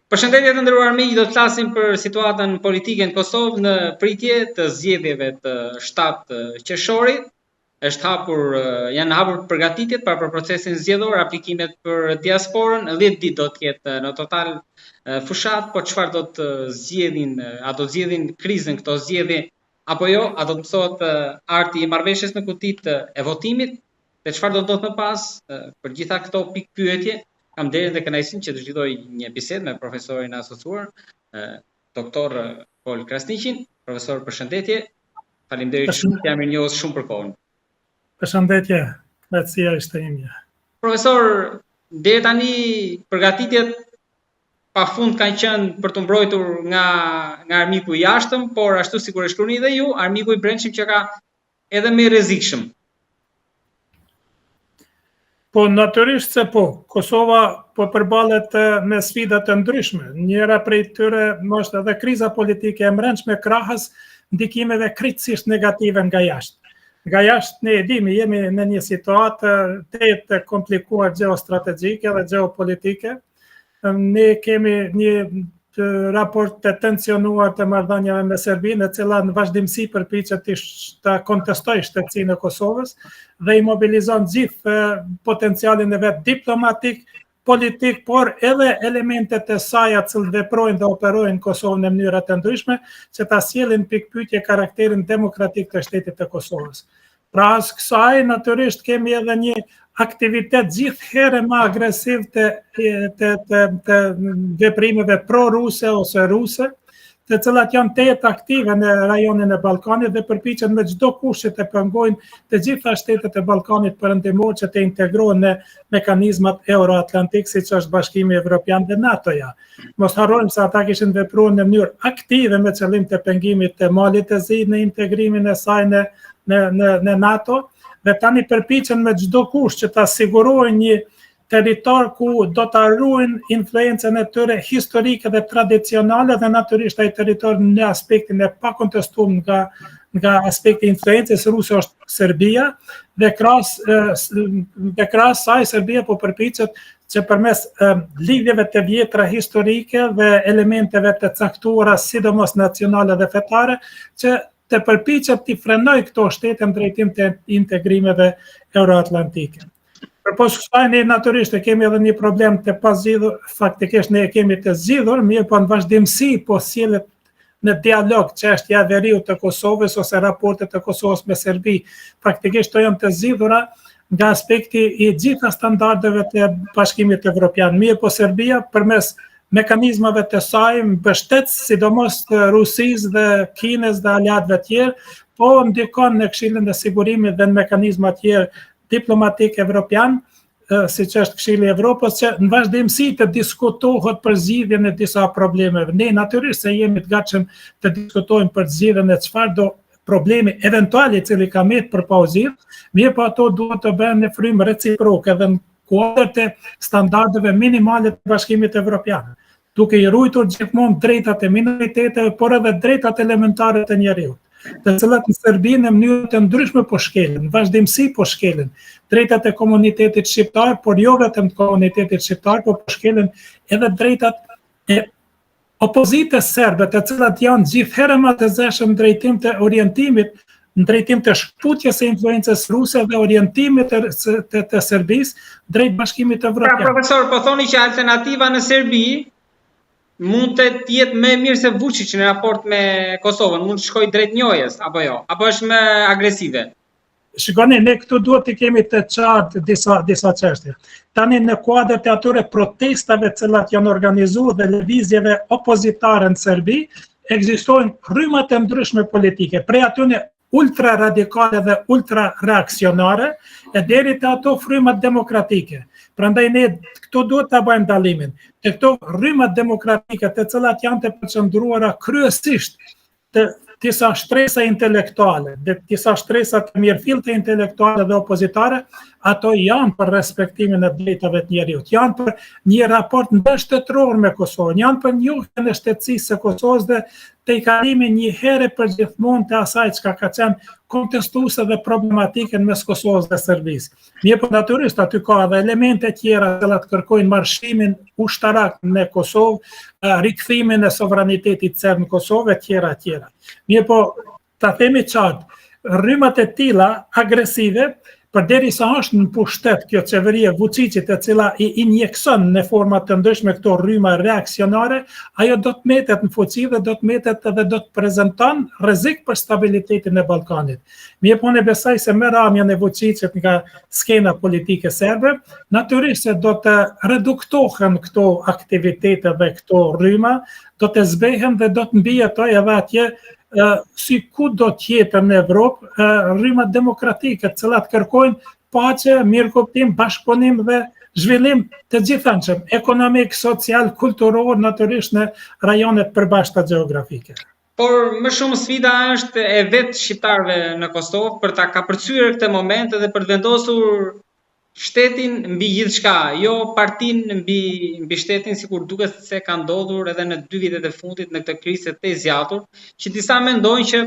Përshëndetje të nderuar miq, do të flasim për situatën politike në Kosovë në pritje të zgjedhjeve të 7 qershorit. Janë hapur përgatitjet për procesin zgjedhor, aplikimet për diasporën, 10 ditë do të ketë në total fushat, po çfarë do të zgjedhin, a do zgjedhin krizën këto zgjedhje apo jo, a do të mësohet arti i marrëveshjes në kutitë e votimit, dhe çfarë do ndodh më pas për gjitha këto pikë pyetje. Kam derën dhe kënaqësinë që të zhvilloj një bisedë me profesorin asociuar, doktor Pol Krasniqin. Profesor, përshëndetje. Faleminderit shumë, jam mirënjohës shumë për kohën. Përshëndetje, kënaqësia ishte ime. Profesor, deri tani përgatitjet pafund kanë qenë për të mbrojtur nga armiku i jashtëm, por ashtu sikur e shkruani dhe ju, armiku i brendshëm që ka edhe më rrezikshëm. Po, natyrisht se po. Kosova po përballet me sfida të ndryshme. Njëra prej tyre është edhe kriza politike e brendshme krahas ndikimeve krejtësisht negative nga jashtë. Nga jashtë ne e dimi, jemi në një situatë të komplikuar geostrategjike dhe geopolitike. Ne kemi një raport të tensionuar të marrëdhënieve me Serbinë, e cila në vazhdimsi përpiqet të kontestojë shtetësinë e Kosovës dhe i mobilizon gjithë potencialin e vet diplomatik, politik, por edhe elementet e saj që veprojnë dhe operojnë në Kosovë në mënyra të ndryshme, që ta sjellin pikpyetje karakterin demokratik të shtetit të Kosovës. Pra as kësaj, natyrisht kemi edhe një aktivitet gjithherë më agresiv të veprimeve pro-ruse ose ruse, të cilat janë të jetë aktive në rajonin e Ballkanit dhe përpiqen me çdo kusht që të pengojnë të gjitha shtetet e Ballkanit perëndimor që të integrohen në mekanizmat euroatlantik, siç është Bashkimi Evropian dhe NATO-ja. Mos harrojmë se ata kishin vepruar në mënyrë aktive me qëllim të pengimit të Malit të Zi në integrimin e saj në NATO, dhe tani përpiqen me çdo kusht që ta sigurojnë një territor ku do ta ruajnë influencën e tyre historike dhe tradicionale, dhe natyrisht ai territor në aspektin e pakontestuar nga aspekti i influencës ruse është Serbia, dhe krahas saj Serbia po përpiqet që përmes lidhjeve të vjetra historike dhe elementeve të caktuara sidomos nacionale dhe fetare, që të përpiqet të frenoj këto shtete në drejtim të integrimeve euroatlantike. Përposh kësaj, ne natyrisht kemi edhe një problem të pazgjidhur, faktikisht ne kemi të zgjidhur, mirë po në vazhdimsi po sjellet në dialog çështja e veriut të Kosovës ose raportet të Kosovës me Serbi. Faktikisht to janë të zgjidhura nga aspekti i gjitha standardeve të Bashkimit Evropian. Mirë po Serbia përmes mekanizmave të saj mbështet sidomos të Rusisë dhe Kinës dhe aleatëve tjerë, po ndikon në Këshillin e Sigurimit dhe në mekanizma tjerë diplomatik evropian, siç është Këshilli i Evropës, që në vazhdimsi të diskutohet për zgjidhjen e disa problemeve. Ne natyrisht se jemi të gatshëm të diskutojmë për zgjidhjen e çfarëdo problemi eventual i cili ka met për pauzim, mirë po ato duhet të bëhen në frymë reciproke dhe në kuadër të standardeve minimale të Bashkimit Evropian, duke i ruajtur gjithmonë drejtat e minoriteteve, por edhe drejtat elementare të njerëzit, të cilat në Serbi në mënyrë të ndryshme po shkelen, në vazhdimsi po shkelen drejtat e komunitetit shqiptar, por jo vetëm të komunitetit shqiptar, po shkelen edhe drejtat e opozitës serbe, të cilat janë gjithherë më të zëshëm në drejtim të orientimit, në drejtim të shkputjes së influencës ruse dhe orientimit të Serbisë drejt Bashkimit Evropian. Pra, profesor, po thoni që alternativa në Serbi mund të jetë më mirë se Vučić në raport me Kosovën, mund të shkojë drejt njojës apo jo, apo është më agresive? Shikoni, ne këtu duhet të kemi të qartë disa çështje. Tani në kuadër të atyre protestave të cilat janë organizuar dhe lëvizjeve opozitare në Serbi, ekzistojnë rryma të ndryshme politike, prej atyre ultra radikale dhe ultra reaksionare, e deri të ato frymat demokratike. Prandaj ne këto duhet ta bëjmë dallimin. Te këto rrymat demokratike, të cilat janë të përqendruara kryesisht të disa shtresa intelektuale, dhe disa shtresa të mirëfillte intelektuale dhe opozitare, ato janë për respektimin e drejtave të njerëzit, janë për një raport ndërshtetëror me Kosovën, janë për njohjen e shtetësisë së Kosovës dhe tejkalimin një herë për gjithmonë të asaj çka ka qenë kontestuese dhe problematike mes Kosovës dhe Serbisë. Mirë, po natyrisht aty ka edhe elemente tjera që kërkojnë marshimin ushtarak në Kosovë, rikthimin e sovranitetit serb në Kosovë e tjera e tjera. Mirë, po ta themi qartë, rrymat e tilla agresive, përderisa është në pushtet kjo qeveri e Vučićit e cila i injekson në forma të ndryshme këto rryma reaksionare, ajo do të metet në fuqi dhe do të metet edhe do të prezanton rrezik për stabilitetin e Ballkanit. Mirë, po ne besoj se me ramjen e Vučićit nga skena politike serbe, natyrisht se do të reduktohen këto aktivitete dhe këto rryma, do të zbehen dhe do të mbijetoj edhe atje si ku do tjetër në Evropë, rrymat demokratike, të cilat kërkojnë paqe, mirëkuptim, bashkëpunim dhe zhvillim të gjithënshëm, ekonomik, social, kulturor, natyrisht në rajonet përbashkëta gjeografike. Por më shumë sfida është e vetë shqiptarëve në Kosovë për ta kapërcyer këtë moment dhe për të vendosur shtetin mbi gjithçka, jo partinë mbi shtetin, sikur duket se ka ndodhur edhe në 2 vitet e fundit në këtë krizë të zgjatur, që disa mendojnë që